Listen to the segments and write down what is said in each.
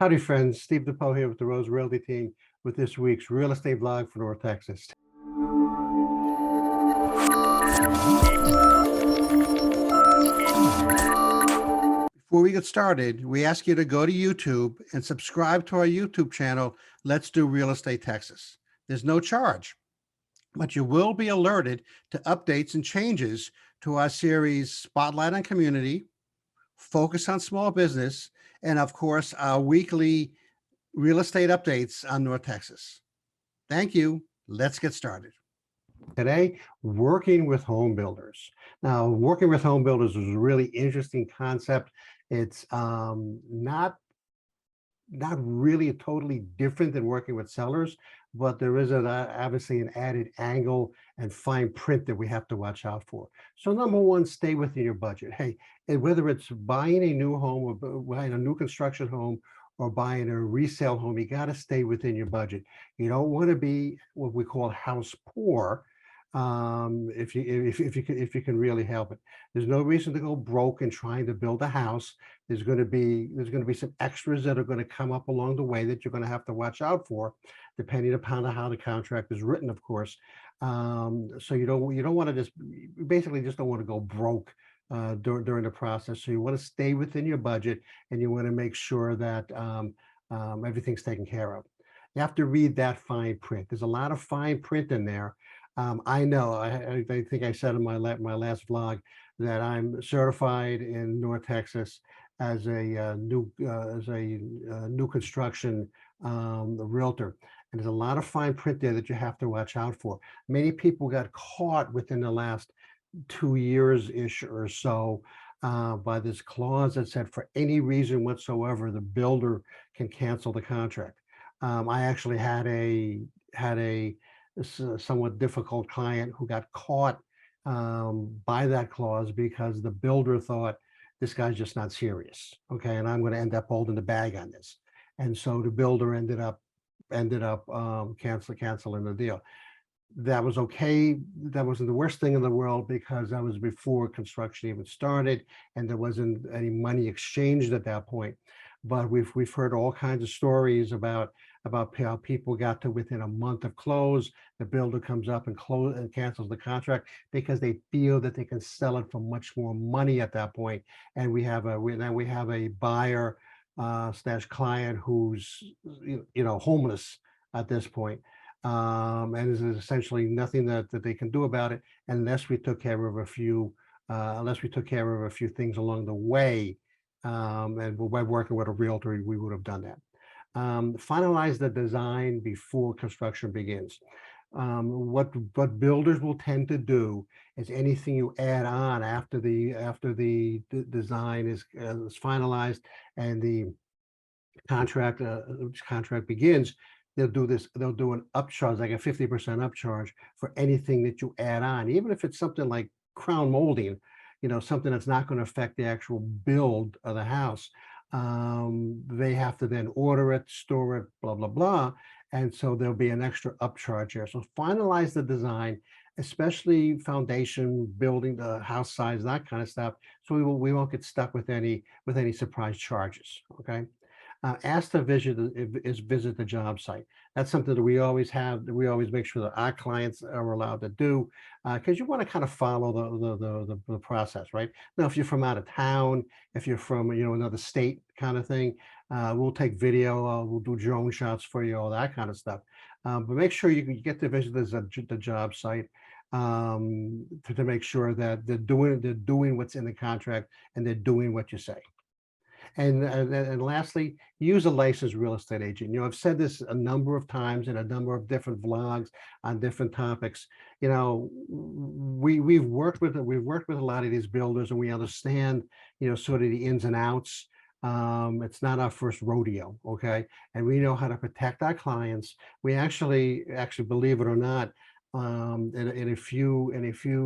Howdy, friends. Steve DePoe here with the Rose Realty team with this week's real estate vlog for North Texas. Before we get started, we ask you to go to YouTube and subscribe to our YouTube channel, Let's Do Real Estate Texas. There's no charge, but you will be alerted to updates and changes to our series Spotlight on Community, Focus on Small Business, and of course, our weekly real estate updates on North Texas. Thank you. Let's get started. Today, working with home builders. Now, working with home builders is a really interesting concept. It's not really totally different than working with sellers, but there is obviously an added angle and fine print that we have to watch out for. So number one, stay within your budget. Hey, and whether it's buying a new home or buying a new construction home or buying a resale home, you got to stay within your budget. You don't want to be what we call house poor, if you can really help it. There's no reason to go broke in trying to build a house. There's going to be some extras that are going to come up along the way that you're going to have to watch out for, depending upon how the contract is written, of course. So you don't want to just basically just don't want to go broke during the process. So you want to stay within your budget, and you want to make sure that everything's taken care of. You have to read that fine print. There's a lot of fine print in there. I know, I think I said in my last vlog that I'm certified in North Texas as a new construction realtor. And there's a lot of fine print there that you have to watch out for. Many people got caught within the last 2 years-ish or so by this clause that said for any reason whatsoever, the builder can cancel the contract. I actually had a somewhat difficult client who got caught by that clause because the builder thought this guy's just not serious. Okay, and I'm going to end up holding the bag on this. And so the builder ended up canceling the deal. That was okay. That wasn't the worst thing in the world because that was before construction even started and there wasn't any money exchanged at that point. But we've heard all kinds of stories about how people got to within a month of close, the builder comes up and cancels the contract because they feel that they can sell it for much more money at that point. And we have a buyer slash client who's homeless at this point. And there's essentially nothing that they can do about it unless we took care of a few things along the way. And by working with a realtor, we would have done that. Finalize the design before construction begins. What builders will tend to do is anything you add on after the design is finalized and the contract begins, they'll do an upcharge, like a 50% upcharge for anything that you add on, even if it's something like crown molding, something that's not going to affect the actual build of the house. They have to then order it, store it, blah, blah, blah. And so there'll be an extra upcharge here. So finalize the design, especially foundation, building, the house size, that kind of stuff. So we won't get stuck with any surprise charges. Okay. Ask to visit the job site. That's something that we always make sure that our clients are allowed to do, because you want to kind of follow the process, right? Now, if you're from out of town, if you're from another state kind of thing, we'll take video, we'll do drone shots for you, all that kind of stuff. But make sure you get to visit the job site to make sure that they're doing what's in the contract and they're doing what you say. And lastly, use a licensed real estate agent. I've said this a number of times in a number of different vlogs on different topics. We've worked with a lot of these builders, and we understand, sort of the ins and outs. It's not our first rodeo, okay? And we know how to protect our clients. We actually, believe it or not, in a few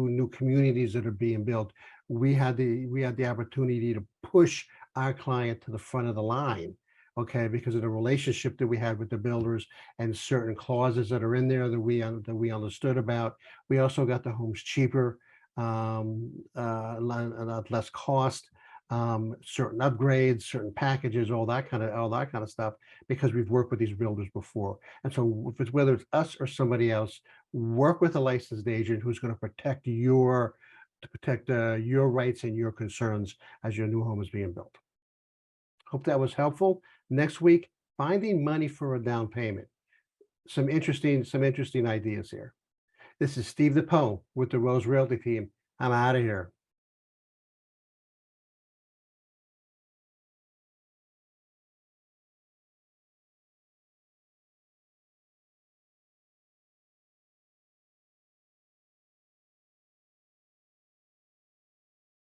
new communities that are being built, we had the opportunity to push our client to the front of the line, okay, because of the relationship that we had with the builders and certain clauses that are in there that we understood about. We also got the homes cheaper, less cost. certain upgrades, certain packages, all that kind of stuff, because we've worked with these builders before. And so if it's whether it's us or somebody else, work with a licensed agent who's going to protect your rights and your concerns as your new home is being built. Hope that was helpful. Next week, finding money for a down payment. Some interesting ideas here. This is Steve the Poe with the Rose Realty team. I'm out of here.